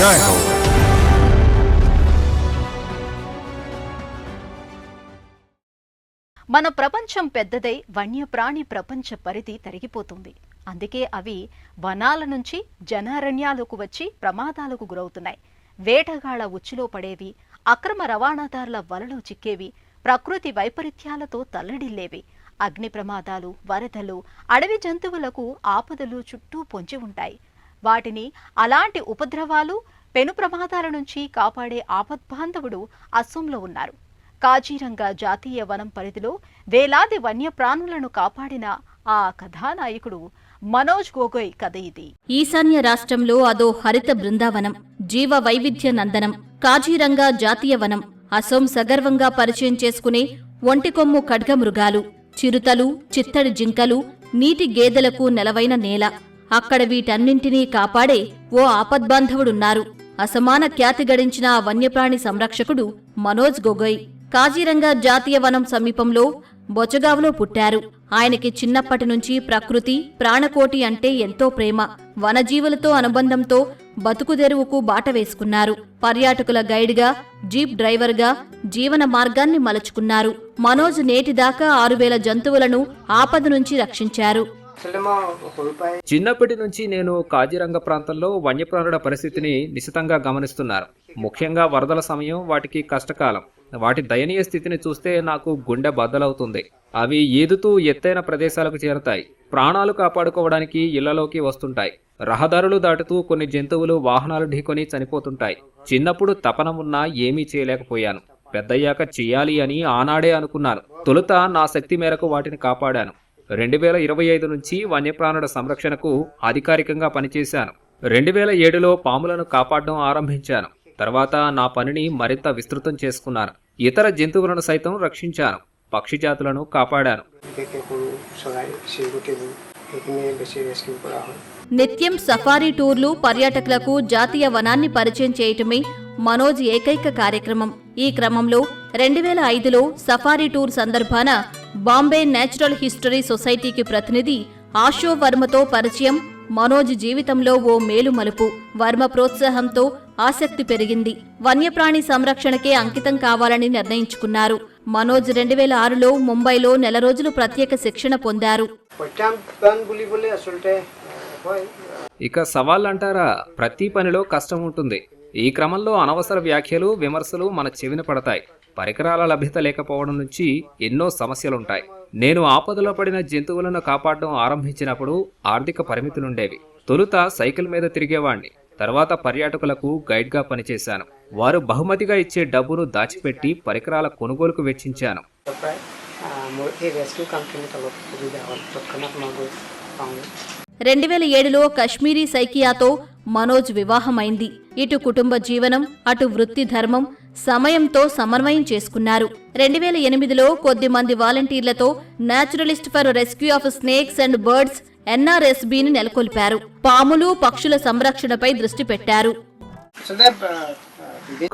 जय हो। మన ప్రపంచం పెద్దదై వన్యప్రాణి ప్రపంచ పరిధి తరిగిపోతుంది. అందుకే అవి వనాల నుంచి జనారణ్యాలకు వచ్చి ప్రమాదాలకు గురవుతున్నాయి. వేటగాళ్ల ఉచ్చులో పడేవి, అక్రమ రవాణాదారుల వలలో చిక్కేవి, ప్రకృతి వైపరీత్యాలతో తల్లడిల్లేవి. అగ్ని ప్రమాదాలు, వరదలు, అడవి జంతువులకు ఆపదలు చుట్టూ పొంచి ఉంటాయి. వాటిని అలాంటి ఉపద్రవాలు, పెను ప్రమాదాల నుంచి కాపాడే ఆపద్బాంధవుడు అస్సోంలో ఉన్నారు. కాజీరంగా జాతీయ వనం పరిధిలో వేలాది వన్యప్రాణులను కాపాడిన ఆ కథానాయకుడు మనోజ్ గొగోయ్ కథ ఇది. ఈశాన్య రాష్ట్రంలో అదో హరిత బృందావనం, జీవ వైవిధ్య నందనం. కాజీరంగా జాతీయ వనం అసోం సగర్వంగా పరిచయం చేసుకునే ఒంటికొమ్ము ఖడ్గమృగాలు, చిరుతలు, చిత్తడి జింకలు, నీటి గేదెలకు నెలవైన నేల. అక్కడ వీటన్నింటినీ కాపాడే ఓ ఆపద్బాంధవుడున్నారు. అసమాన ఖ్యాతి గడించిన ఆ వన్యప్రాణి సంరక్షకుడు మనోజ్ గొగోయ్. కాజీరంగా జాతీయ వనం సమీపంలో బొచగావ్లో పుట్టారు. ఆయనకి చిన్నప్పటి నుంచి ప్రకృతి, ప్రాణకోటి అంటే ఎంతో ప్రేమ. వనజీవులతో అనుబంధంతో బతుకుదెరువుకు బాట వేసుకున్నారు. పర్యాటకుల గైడ్గా, జీప్ డ్రైవర్గా జీవన మార్గాన్ని మలుచుకున్నారు. మనోజ్ నేటిదాకా 6000 జంతువులను ఆపద నుంచి రక్షించారు. చిన్నప్పటి నుంచి నేను కాజీరంగ ప్రాంతంలో వన్యప్రాణుల పరిస్థితిని నిశితంగా గమనిస్తున్నాను. ముఖ్యంగా వరదల సమయం, వాటికి కష్టకాలం. వాటి దయనీయ స్థితిని చూస్తే నాకు గుండె బద్దలవుతుంది. అవి ఈదుతూ ఎత్తైన ప్రదేశాలకు చేరతాయి. ప్రాణాలు కాపాడుకోవడానికి ఇళ్లలోకి వస్తుంటాయి. రహదారులు దాటుతూ కొన్ని జంతువులు వాహనాలు ఢీకొని చనిపోతుంటాయి. చిన్నప్పుడు తపన ఉన్నా ఏమీ చేయలేకపోయాను. పెద్దయ్యాక చెయ్యాలి అని ఆనాడే అనుకున్నాను. తొలుత నా శక్తి మేరకు వాటిని కాపాడాను. 2025 నుంచి వన్యప్రాణుల సంరక్షణకు అధికారికంగా పనిచేశాను. 2007లో పాములను కాపాడడం ఆరంభించాను. తర్వాత నా పనిని మరింత విస్తృతం చేసుకున్నాను. ఇతర జంతువులను సైతం రక్షించాను. పక్షి జాతులను కాపాడాను. నిత్యం సఫారీ టూర్లు, పర్యాటకులకు జాతీయ వనాన్ని పరిచయం చేయటమే మనోజ్ ఏకైక కార్యక్రమం. ఈ క్రమంలో 2005లో సఫారీ టూర్ సందర్భాన బాంబే నేచురల్ హిస్టరీ సొసైటీకి ప్రతినిధి ఆశో వర్మతో పరిచయం మనోజ్ జీవితంలో ఓ మేలుమలుపు. వర్మ ప్రోత్సాహంతో ఆసక్తి పెరిగింది. వన్యప్రాణి సంరక్షణకే అంకితం కావాలని నిర్ణయించుకున్నారు. మనోజ్ 2006లో ముంబైలో నెల రోజులు ప్రత్యేక శిక్షణ పొందారు. ఇక సవాళ్ళంటారా, ప్రతి పనిలో కష్టం ఉంటుంది. ఈ క్రమంలో అనవసర వ్యాఖ్యలు, విమర్శలు మన చెవిన పడతాయి. పరికరాల లభ్యత లేకపోవడం నుంచి ఎన్నో సమస్యలుంటాయి. నేను ఆపదలో పడిన జంతువులను కాపాడడం ఆరంభించినప్పుడు ఆర్థిక పరిమితులుండేవి. తొలుత సైకిల్ మీద తిరిగేవాణ్ణి. తర్వాత పర్యాటకులకు గైడ్గా పనిచేశాను. వారు బహుమతిగా ఇచ్చే డబ్బును దాచిపెట్టి పరికరాల కొనుగోలుకు వెచ్చించాను. 2007లో కశ్మీరీ సైకియాతో మనోజ్ వివాహమైంది. ఇటు కుటుంబ జీవనం, అటు వృత్తి ధర్మం సమయంతో సమన్వయం చేసుకున్నారు. 2008లో కొద్ది మంది వాలంటీర్లతో naturalist for rescue of snakes and birds NRSBని నెలకొల్పారు. పాములు, పక్షుల సంరక్షణపై దృష్టి పెట్టారు.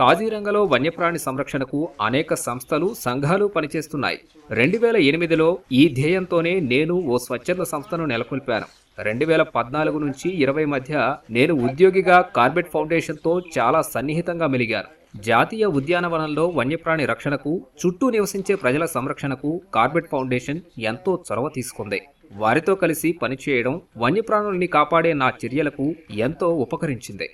కాజీరంగలో వన్యప్రాణి సంరక్షణకు అనేక సంస్థలు, సంఘాలు పనిచేస్తున్నాయి. 2008లో ఈ ధ్యేయంతోనే నేను ఓ స్వచ్ఛంద సంస్థను నెలకొల్పాను. 2014 నుంచి 20 మధ్య నేను ఉద్యోగిగా కార్బెట్ ఫౌండేషన్తో చాలా సన్నిహితంగా మెలిగాను. జాతీయ ఉద్యానవనంలో వన్యప్రాణి రక్షణకు, చుట్టూ నివసించే ప్రజల సంరక్షణకు కార్బెట్ ఫౌండేషన్ ఎంతో చొరవ తీసుకుంది. వారితో కలిసి పనిచేయడం వన్యప్రాణుల్ని కాపాడే నా చర్యలకు ఎంతో ఉపకరించింది.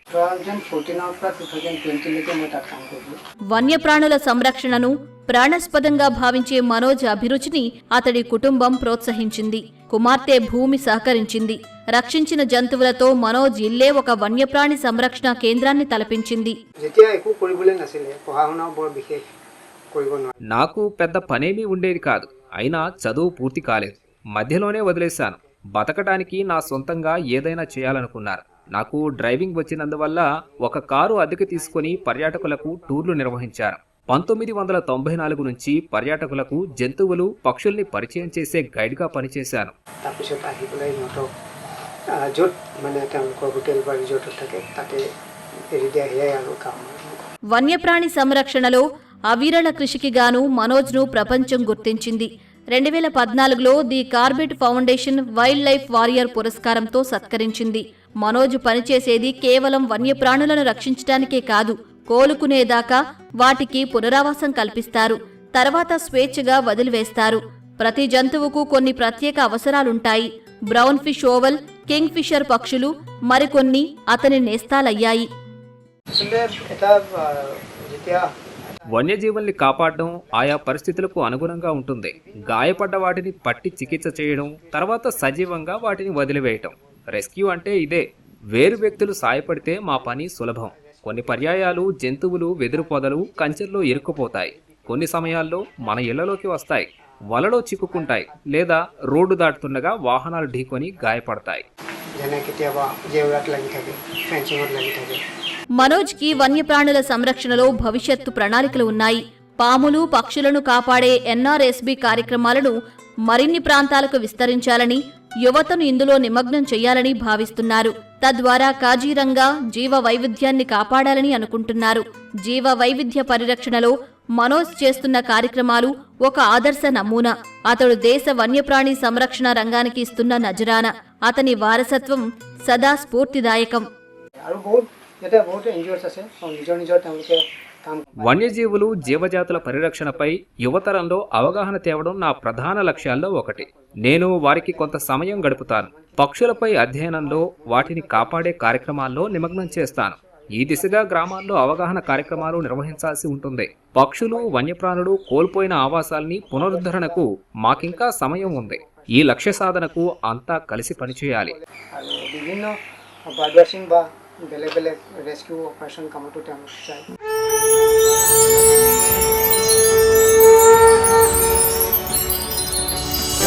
వన్యప్రాణుల సంరక్షణను ప్రాణాస్పదంగా భావించే మనోజ్ అభిరుచిని అతడి కుటుంబం ప్రోత్సహించింది. కుమార్తె భూమి సహకరించింది. రక్షించిన జంతువులతో మనోజ్ ఇల్లే ఒక వన్యప్రాణి సంరక్షణ కేంద్రాన్ని తలపించింది. నాకు పెద్ద పనేమీ ఉండేది కాదు. అయినా చదువు పూర్తి కాలేదు. మధ్యలోనే వదిలేశాను. బతకడానికి నా సొంతంగా ఏదైనా చేయాలనుకున్నారు. నాకు డ్రైవింగ్ వచ్చినందువల్ల ఒక కారు అద్దెకు తీసుకుని పర్యాటకులకు టూర్లు నిర్వహించాను. 1994 నుంచి పర్యాటకులకు జంతువులు, పక్షుల్ని పరిచయం చేసే గైడ్గా పనిచేశాను. వన్యప్రాణి సంరక్షణలో అవిరళ కృషికి గాను మనోజ్ను ప్రపంచం గుర్తించింది. 2014లో the Corbett Foundation wildlife warrior పురస్కారంతో సత్కరించింది. మనోజ్ పనిచేసేది కేవలం వన్యప్రాణులను రక్షించడానికే కాదు, కోలుకునేదాకా వాటికి పునరావాసం కల్పిస్తారు. తర్వాత స్వేచ్ఛగా వదిలివేస్తారు. ప్రతి జంతువుకు కొన్ని ప్రత్యేక అవసరాలుంటాయి. Brown fish owl, kingfisher పక్షులు మరికొన్ని అతని నేస్తాలయ్యాయి. వన్యజీవుల్ని కాపాడడం ఆయా పరిస్థితులకు అనుగుణంగా ఉంటుంది. గాయపడ్డ వాటిని పట్టి చికిత్స చేయడం, తర్వాత సజీవంగా వాటిని వదిలివేయటం. రెస్క్యూ అంటే ఇదే. వేరు వ్యక్తులు సాయపడితే మా పని సులభం. కొన్ని పర్యాయాలు జంతువులు వెదురు పొదలు, కంచెల్లో ఇరుక్కుపోతాయి. కొన్ని సమయాల్లో మన ఇళ్లలోకి వస్తాయి, వలలో చిక్కుకుంటాయి, లేదా రోడ్డు దాటుతుండగా వాహనాలు ఢీకొని గాయపడతాయి. మనోజ్కి వన్యప్రాణుల సంరక్షణలో భవిష్యత్తు ప్రణాళికలు ఉన్నాయి. పాములు, పక్షులను కాపాడే ఎన్ఆర్ఎస్బి కార్యక్రమాలను మరిన్ని ప్రాంతాలకు విస్తరించాలని, యువతను ఇందులో నిమగ్నం చేయాలని భావిస్తున్నారు. తద్వారా కాజీరంగా జీవ వైవిధ్యాన్ని కాపాడాలని అనుకుంటున్నారు. జీవ వైవిధ్య పరిరక్షణలో మనోజ్ చేస్తున్న కార్యక్రమాలు ఒక ఆదర్శ నమూనా. అతడు దేశ వన్యప్రాణి సంరక్షణ రంగానికి ఇస్తున్న నజరాన. అతని వారసత్వం సదా స్ఫూర్తిదాయకం. వన్యజీవులు, జీవజాతుల పరిరక్షణపై యువతరంలో అవగాహన తేవడం నా ప్రధాన లక్ష్యాల్లో ఒకటి. నేను వారికి కొంత సమయం గడుపుతాను. పక్షులపై అధ్యయనంలో, వాటిని కాపాడే కార్యక్రమాల్లో నిమగ్నం చేస్తాను. ఈ దిశగా గ్రామాల్లో అవగాహన కార్యక్రమాలు నిర్వహించాల్సి ఉంటుంది. పక్షులు, వన్యప్రాణులు కోల్పోయిన ఆవాసాల్ని పునరుద్ధరణకు మాకింకా సమయం ఉంది. ఈ లక్ష్య సాధనకు అంతా కలిసి పనిచేయాలి. বেলেগ বেলেগ রেস্কিউ অপারেশন কামতো তেওঁলোক যায়।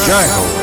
জয় হোক।